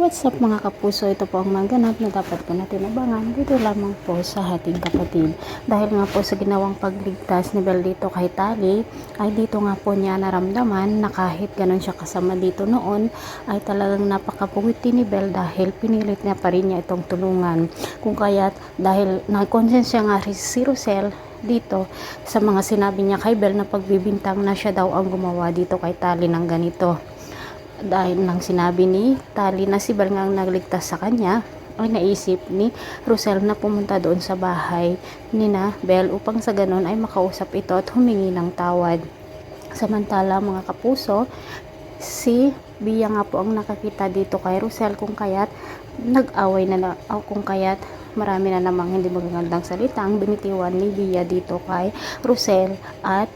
What's up mga kapuso, ito po ang mga na dapat po natin abangan dito lamang po sa ating kapatid. Dahil nga po sa ginawang pagligtas ni Bel dito kay Tali, ay dito nga po niya naramdaman na kahit ganun siya kasama dito noon, ay talagang napakabuti ni Bel dahil pinilit niya pa rin niya itong tulungan. Kung kaya't dahil nakonsensya nga si Rosel dito sa mga sinabi niya kay Bel na pagbibintang na siya daw ang gumawa dito kay Tali ng ganito. Dahil nang sinabi ni Tali na si Bel nga ang nagligtas sa kanya, ay naisip ni Rosel na pumunta doon sa bahay ni na Bel upang sa ganon ay makausap ito at humingi ng tawad. Samantala mga kapuso, si Bia nga po ang nakakita dito kay Rosel kung kaya't nag-away na kung kaya't marami na namang hindi magagandang salita ang binitiwan ni Bia dito kay Rosel at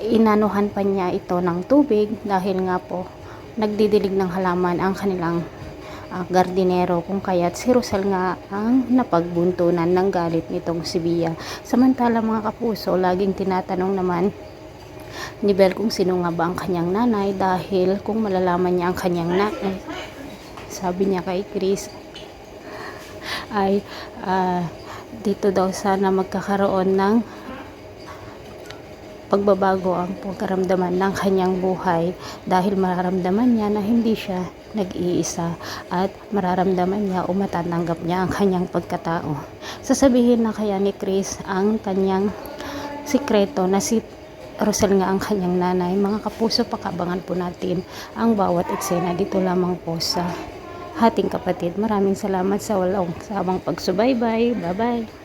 inanuhan pa niya ito ng tubig dahil nga po nagdidilig ng halaman ang kanilang gardinero kung kaya't si Rosel nga ang napagbuntunan ng galit nitong si Bia. Samantala mga kapuso, laging tinatanong naman ni Bel kung sino nga ba ang kanyang nanay dahil kung malalaman niya ang kanyang nanay, sabi niya kay Chris ay dito daw sana magkakaroon ng pagbabago ang pagkaramdaman ng kanyang buhay dahil mararamdaman niya na hindi siya nag-iisa at mararamdaman niya o matatanggap niya ang kanyang pagkatao. Sasabihin na kaya ni Chris ang kanyang sikreto na si Rosel nga ang kanyang nanay. Mga kapuso, pakabangan po natin ang bawat eksena dito lamang po sa ating kapatid. Maraming salamat sa walang sawang pagsubaybay. Bye bye.